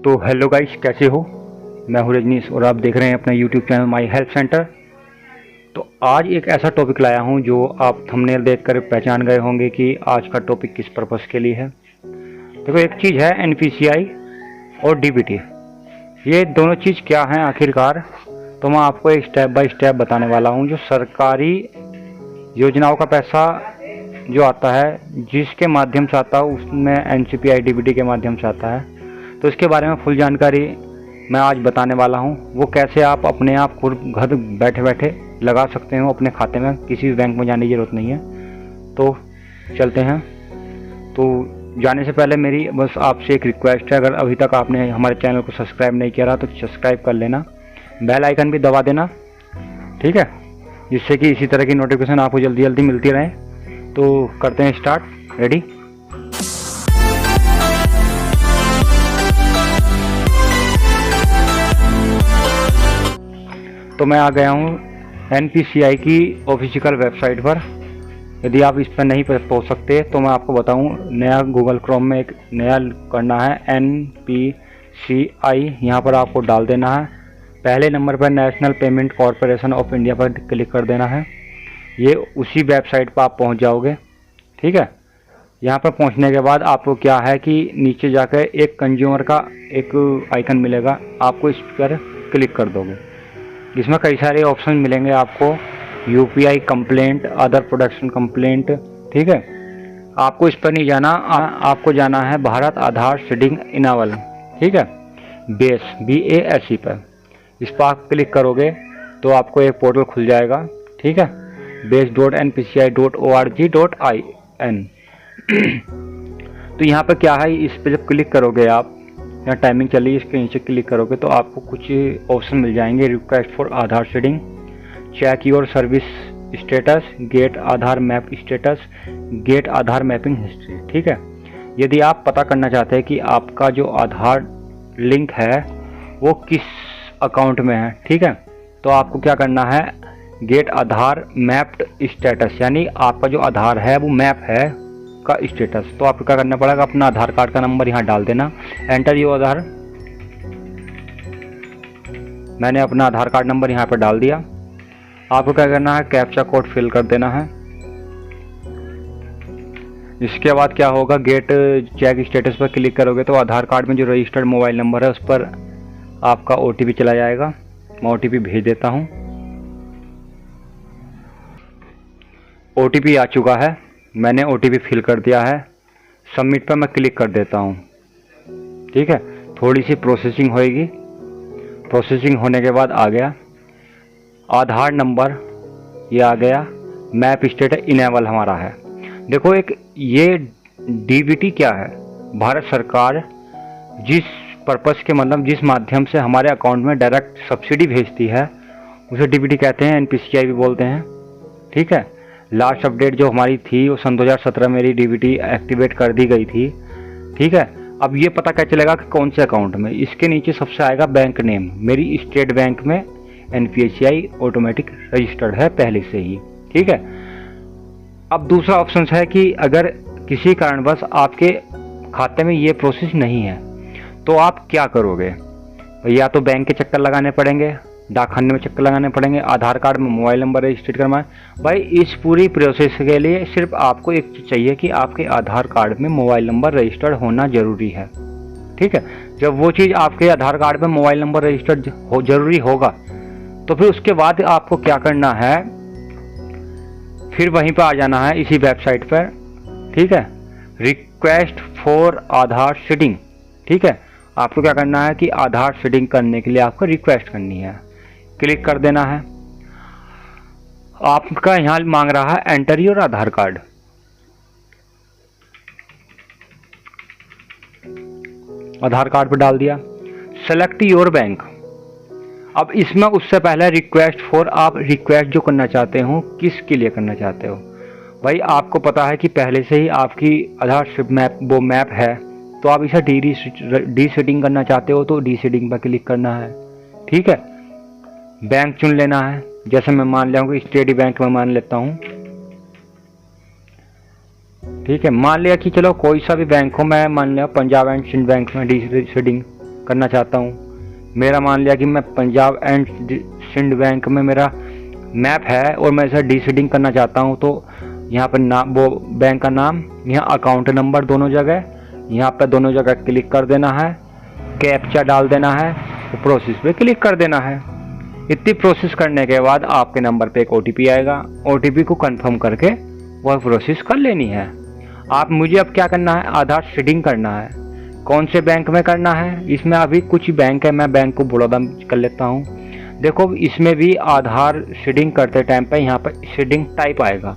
तो hello guys, कैसे हो। मैं हूँ रजनीश और आप देख रहे हैं अपना YouTube channel my help centre. तो आज एक ऐसा टॉपिक लाया हूँ जो आप थंबनेल देखकर पहचान गए होंगे कि आज का टॉपिक किस पर्पस के लिए है। देखो, एक चीज़ है एनपीसीआई और डीबीटी। ये दोनों चीज़ क्या हैं आखिरकार, तो मैं आपको एक स्टेप बाय स्टेप बताने वाला हूँ। जो सरकारी योजनाओं का पैसा जो आता है, जिसके माध्यम से आता है, उसमें एनसीपीआई डीबीटी के माध्यम से आता है। तो इसके बारे में फुल जानकारी मैं आज बताने वाला हूं। वो कैसे आप अपने आप खुद घर बैठे बैठे लगा सकते हो अपने खाते में, किसी भी बैंक में जाने की ज़रूरत नहीं है। तो चलते हैं। तो जाने से पहले मेरी बस आपसे एक रिक्वेस्ट है, अगर अभी तक आपने हमारे चैनल को सब्सक्राइब नहीं किया रहा तो सब्सक्राइब कर लेना, बेल आइकन भी दबा देना, ठीक है, जिससे कि इसी तरह की नोटिफिकेशन आपको जल्दी जल्दी मिलती रहे। तो करते हैं स्टार्ट। रेडी। तो मैं आ गया हूँ एनपीसीआई की ऑफिशियल वेबसाइट पर। यदि आप इस पर नहीं पहुँच सकते तो मैं आपको बताऊँ, नया गूगल क्रोम में एक नया करना है एनपीसीआई। यहाँ पर आपको डाल देना है। पहले नंबर पर national payment corporation of India पर क्लिक कर देना है। ये उसी वेबसाइट पर आप पहुँच जाओगे, ठीक है। यहाँ पर पहुँचने के बाद आपको क्या है कि नीचे जाकर एक कंज्यूमर का एक आइकन मिलेगा, आपको इस पर क्लिक कर दोगे। इसमें कई सारे ऑप्शन मिलेंगे आपको, UPI complaint, other production complaint, ठीक है। आपको इस पर नहीं जाना, आपको जाना है भारत आधार सीडिंग इनेबल, ठीक है, बेस BASE पर। इस पर आप क्लिक करोगे तो आपको एक पोर्टल खुल जाएगा, ठीक है, base.npci.org.in। तो यहाँ पर क्या है, इस पर जब क्लिक करोगे आप, यहाँ टाइमिंग चली, इसके नीचे क्लिक करोगे तो आपको कुछ ऑप्शन मिल जाएंगे। Request for Aadhaar seeding, check your service status, get Aadhaar map status, get Aadhaar mapping history, ठीक है। यदि आप पता करना चाहते हैं कि आपका जो आधार लिंक है वो किस अकाउंट में है, ठीक है, तो आपको क्या करना है, गेट आधार मैप्ड स्टेटस, यानी आपका जो आधार है वो मैप है का स्टेटस। तो आपको क्या करना पड़ेगा, अपना आधार कार्ड का नंबर यहाँ डाल देना, एंटर योर आधार। मैंने अपना आधार कार्ड नंबर यहाँ पर डाल दिया। आपको क्या करना है, कैप्चा कोड फिल कर देना है। इसके बाद क्या होगा, गेट चेक स्टेटस पर क्लिक करोगे तो आधार कार्ड में जो रजिस्टर्ड मोबाइल नंबर है उस पर आपका OTP चला जाएगा। मैं OTP भेज देता हूँ। OTP आ चुका है, मैंने OTP फिल कर दिया है। सबमिट पर मैं क्लिक कर देता हूँ, ठीक है। थोड़ी सी प्रोसेसिंग होएगी। प्रोसेसिंग होने के बाद आ गया आधार नंबर, ये आ गया। मैप स्टेटस इनेबल हमारा है। देखो, एक ये डीबीटी क्या है, भारत सरकार जिस पर्पस के, मतलब जिस माध्यम से हमारे अकाउंट में डायरेक्ट सब्सिडी भेजती है उसे डीबीटी कहते हैं, एनपीसीआई भी बोलते हैं, ठीक है। लास्ट अपडेट जो हमारी थी वो सन 2017 में मेरी डीबीटी एक्टिवेट कर दी गई थी, ठीक है। अब ये पता क्या चलेगा कि कौन से अकाउंट में, इसके नीचे सबसे आएगा बैंक नेम। मेरी स्टेट बैंक में एनपीसीआई ऑटोमेटिक रजिस्टर्ड है पहले से ही, ठीक है। अब दूसरा ऑप्शन है कि अगर किसी कारणवश आपके खाते में ये प्रोसेस नहीं है तो आप क्या करोगे, या तो बैंक के चक्कर लगाने पड़ेंगे, डाकखाने में चक्कर लगाने पड़ेंगे, आधार कार्ड में मोबाइल नंबर रजिस्टर्ड करवाएं। भाई, इस पूरी प्रोसेस के लिए सिर्फ आपको एक चीज़ चाहिए कि आपके आधार कार्ड में मोबाइल नंबर रजिस्टर्ड होना जरूरी है, ठीक है। जब वो चीज़ आपके आधार कार्ड में मोबाइल नंबर रजिस्टर्ड जरूरी होगा तो फिर उसके बाद आपको क्या करना है, फिर वहीं पर आ जाना है इसी वेबसाइट पर, ठीक है, रिक्वेस्ट फॉर आधार सीडिंग, ठीक है। आपको क्या करना है कि आधार सीडिंग करने के लिए आपको रिक्वेस्ट करनी है, क्लिक कर देना है। आपका यहाँ मांग रहा है enter your Aadhaar card. Aadhaar card पर डाल दिया। Select your bank. अब इसमें उससे पहले रिक्वेस्ट फॉर, आप रिक्वेस्ट जो करना चाहते हो किसके लिए करना चाहते हो। भाई, आपको पता है कि पहले से ही आपकी आधार मैप वो मैप है, तो आप इसे डी सीडिंग करना चाहते हो तो डी सीडिंग पर क्लिक करना है, ठीक है। बैंक चुन लेना है, जैसे मैं मान लिया हूँ कि स्टेट बैंक में मान लेता हूँ, ठीक है। मान लिया कि चलो कोई सा भी बैंक हो, मैं मान लिया पंजाब एंड सिंध बैंक में डी सीडिंग करना चाहता हूँ। मेरा मान लिया कि मैं पंजाब एंड सिंध बैंक में मेरा मैप है और मैं इसे डीसीडिंग करना चाहता हूँ, तो यहाँ पर नाम, वो बैंक का नाम, यहाँ अकाउंट नंबर दोनों जगह, यहाँ पर दोनों जगह क्लिक कर देना है, कैप्चा डाल देना है, तो प्रोसेस पे क्लिक कर देना है। इतनी प्रोसेस करने के बाद आपके नंबर पे एक ओटीपी आएगा। ओटीपी को कंफर्म करके वह प्रोसेस कर लेनी है। आप मुझे अब क्या करना है, आधार सीडिंग करना है। कौन से बैंक में करना है, इसमें अभी कुछ बैंक है, मैं बैंक को बड़ौदा कर लेता हूँ। देखो इसमें भी आधार सीडिंग करते टाइम पे यहाँ पर सीडिंग टाइप आएगा।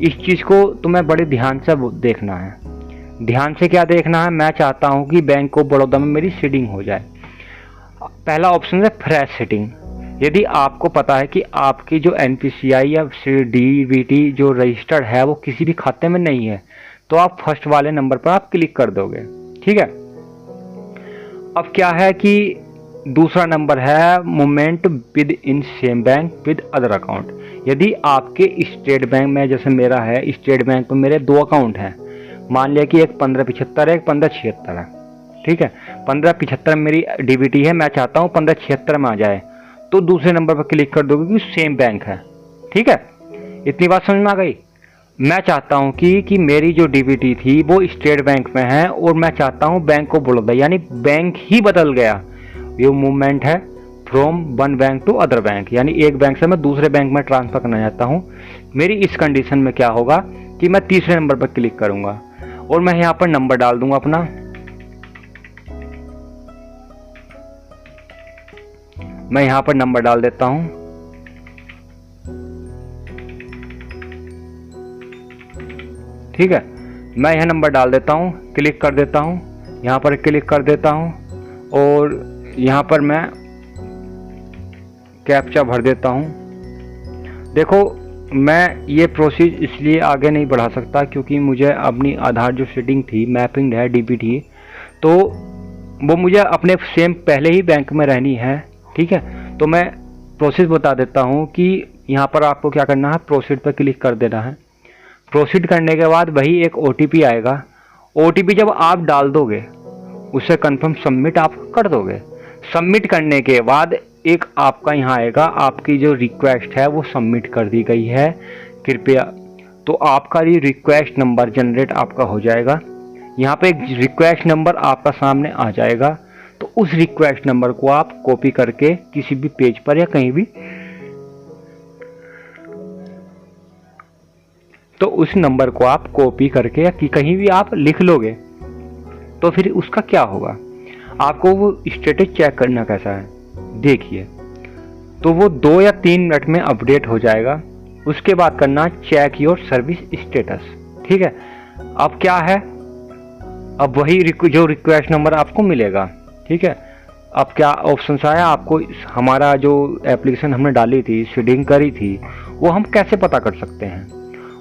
इस चीज़ को तुम्हें बड़े ध्यान से देखना है। ध्यान से क्या देखना है, मैं चाहता हूँ कि बैंक ऑफ बड़ौदा में मेरी सीडिंग हो जाए। पहला ऑप्शन है फ्रेश सीडिंग। यदि आपको पता है कि आपकी जो एनपीसीआई या डीबीटी जो रजिस्टर्ड है वो किसी भी खाते में नहीं है, तो आप फर्स्ट वाले नंबर पर आप क्लिक कर दोगे। ठीक है। अब क्या है कि दूसरा नंबर है movement with in same bank with other account. यदि आपके स्टेट बैंक में, जैसे मेरा है स्टेट बैंक में मेरे 2 अकाउंट हैं, मान लिया कि एक 1575 है, एक 1576 है। ठीक है, 1575 मेरी डीबीटी है, मैं चाहता हूँ 1576 में आ जाए, तो दूसरे नंबर पर क्लिक कर दोगे कि सेम बैंक है। ठीक है, इतनी बात समझ में आ गई। मैं चाहता हूँ कि मेरी जो डीबीटी थी वो स्टेट बैंक में है और मैं चाहता हूँ बैंक ऑफ बड़ौदा, यानी बैंक ही बदल गया। ये मूवमेंट है from one bank to other bank, यानी एक बैंक से मैं दूसरे बैंक में ट्रांसफर करना चाहता हूँ। मेरी इस कंडीशन में क्या होगा कि मैं तीसरे नंबर पर क्लिक करूँगा और मैं यहाँ पर नंबर डाल दूंगा अपना। मैं यहाँ पर नंबर डाल देता हूँ। ठीक है, मैं यह नंबर डाल देता हूँ, क्लिक कर देता हूँ, यहाँ पर क्लिक कर देता हूँ और यहाँ पर मैं कैप्चा भर देता हूँ। देखो मैं ये प्रोसेस इसलिए आगे नहीं बढ़ा सकता क्योंकि मुझे अपनी आधार जो सेटिंग थी, मैपिंग है, डीबीटी, तो वो मुझे अपने सेम पहले ही बैंक में रहनी है। ठीक है, तो मैं प्रोसेस बता देता हूँ कि यहाँ पर आपको क्या करना है, प्रोसीड पर क्लिक कर देना है। प्रोसीड करने के बाद वही एक ओटीपी आएगा। ओटीपी जब आप डाल दोगे उसे कंफर्म सबमिट आप कर दोगे। सबमिट करने के बाद एक आपका यहाँ आएगा, आपकी जो रिक्वेस्ट है वो सबमिट कर दी गई है कृपया, तो आपका ये रिक्वेस्ट नंबर जनरेट आपका हो जाएगा। यहाँ पे एक रिक्वेस्ट नंबर आपका सामने आ जाएगा, तो उस रिक्वेस्ट नंबर को आप कॉपी करके किसी भी पेज पर या कहीं भी, तो उस नंबर को आप कॉपी करके या कहीं भी आप लिख लोगे, तो फिर उसका क्या होगा, आपको वो स्टेटस चेक करना कैसा है देखिए, तो वो 2 या 3 मिनट में अपडेट हो जाएगा। उसके बाद करना चेक योर सर्विस स्टेटस। ठीक है, अब क्या है, अब वही जो रिक्वेस्ट नंबर आपको मिलेगा। ठीक है, अब क्या ऑप्शन आया आपको, हमारा जो एप्लीकेशन हमने डाली थी, सीडिंग करी थी, वो हम कैसे पता कर सकते हैं।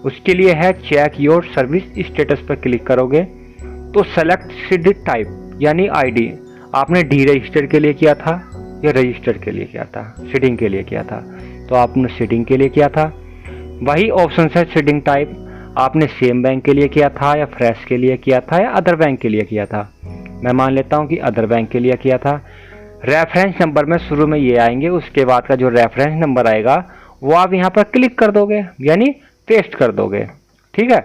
उसके लिए है चेक योर सर्विस स्टेटस पर क्लिक करोगे तो सेलेक्ट सीड टाइप यानी आईडी, आपने डी रजिस्टर के लिए किया था या रजिस्टर के लिए किया था, सीडिंग के लिए किया था, तो आपने सीडिंग के लिए किया था। वही ऑप्शन है सीडिंग टाइप, आपने सेम बैंक के लिए किया था या फ्रेश के लिए किया था या अदर बैंक के लिए किया था। मैं मान लेता हूं कि अदर बैंक के लिए किया था। रेफरेंस नंबर में शुरू में ये आएंगे, उसके बाद का जो रेफरेंस नंबर आएगा वो आप यहाँ पर क्लिक कर दोगे यानी पेस्ट कर दोगे। ठीक है,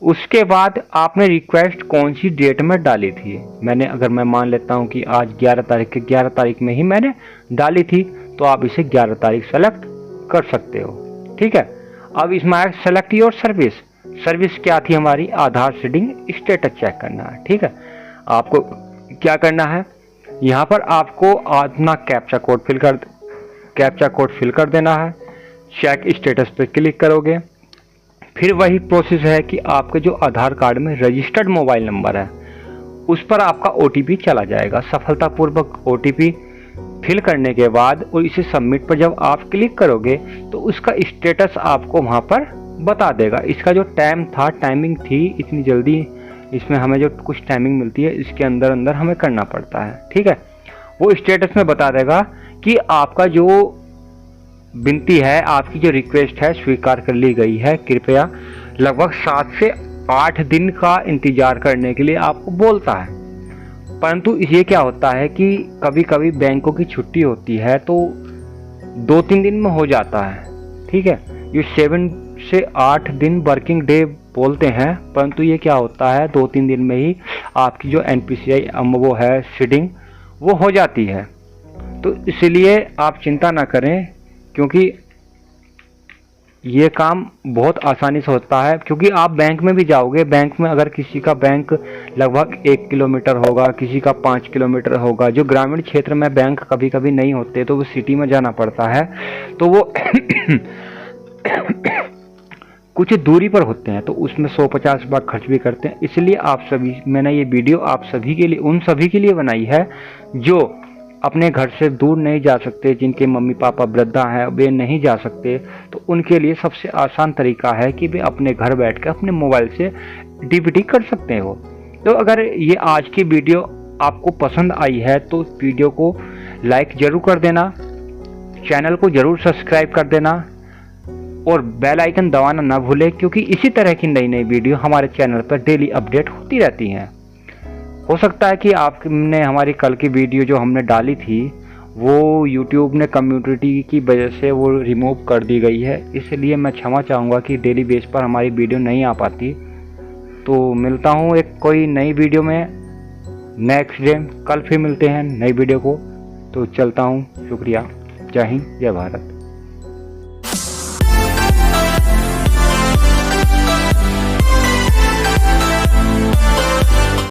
उसके बाद आपने रिक्वेस्ट कौन सी डेट में डाली थी, मैंने अगर मैं मान लेता हूं कि आज 11 तारीख के 11 तारीख में ही मैंने डाली थी, तो आप इसे 11 तारीख सेलेक्ट कर सकते हो। ठीक है, अब इसमें आया सेलेक्ट योर सर्विस। सर्विस क्या थी हमारी, आधार सीडिंग स्टेटस चेक करना है। ठीक है, आपको क्या करना है, यहाँ पर आपको अपना कैप्चा कोड फिल कर देना है। चेक स्टेटस पे क्लिक करोगे, फिर वही प्रोसेस है कि आपके जो आधार कार्ड में रजिस्टर्ड मोबाइल नंबर है उस पर आपका ओटीपी चला जाएगा। सफलतापूर्वक ओटीपी फिल करने के बाद और इसे सबमिट पर जब आप क्लिक करोगे तो उसका स्टेटस आपको वहाँ पर बता देगा। इसका जो टाइमिंग थी, इतनी जल्दी इसमें हमें जो कुछ टाइमिंग मिलती है इसके अंदर अंदर हमें करना पड़ता है। ठीक है, वो स्टेटस में बता देगा कि आपका जो विनती है, आपकी जो रिक्वेस्ट है स्वीकार कर ली गई है, कृपया लगभग 7 से 8 दिन का इंतजार करने के लिए आपको बोलता है। परंतु ये क्या होता है कि कभी कभी बैंकों की छुट्टी होती है तो 2-3 दिन में हो जाता है, ठीक है। ये 7 से 8 दिन वर्किंग डे बोलते हैं, परंतु ये क्या होता है 2-3 दिन में ही आपकी जो NPCI वो है सीडिंग वो हो जाती है। तो इसलिए आप चिंता ना करें, क्योंकि ये काम बहुत आसानी से होता है। क्योंकि आप बैंक में भी जाओगे, बैंक में अगर किसी का बैंक लगभग 1 किलोमीटर होगा, किसी का 5 किलोमीटर होगा, जो ग्रामीण क्षेत्र में बैंक कभी कभी नहीं होते तो वो सिटी में जाना पड़ता है, तो वो कुछ दूरी पर होते हैं, तो उसमें 150 बार खर्च भी करते हैं। इसलिए आप सभी, मैंने ये वीडियो आप सभी के लिए, उन सभी के लिए बनाई है जो अपने घर से दूर नहीं जा सकते, जिनके मम्मी पापा वृद्धा हैं, वे नहीं जा सकते, तो उनके लिए सबसे आसान तरीका है कि वे अपने घर बैठ कर अपने मोबाइल से DBT कर सकते हो। तो अगर ये आज की वीडियो आपको पसंद आई है तो वीडियो को लाइक ज़रूर कर देना, चैनल को ज़रूर सब्सक्राइब कर देना और बेल आइकन दबाना ना भूलें, क्योंकि इसी तरह की नई नई वीडियो हमारे चैनल पर डेली अपडेट होती रहती हैं। हो सकता है कि आपने हमारी कल की वीडियो जो हमने डाली थी वो YouTube ने कम्युनिटी की वजह से वो रिमूव कर दी गई है, इसलिए मैं क्षमा चाहूँगा कि डेली बेस पर हमारी वीडियो नहीं आ पाती। तो मिलता हूँ एक कोई नई वीडियो में नेक्स्ट डे, कल फिर मिलते हैं नई वीडियो को। तो चलता हूँ, शुक्रिया, जय हिंद, जय भारत।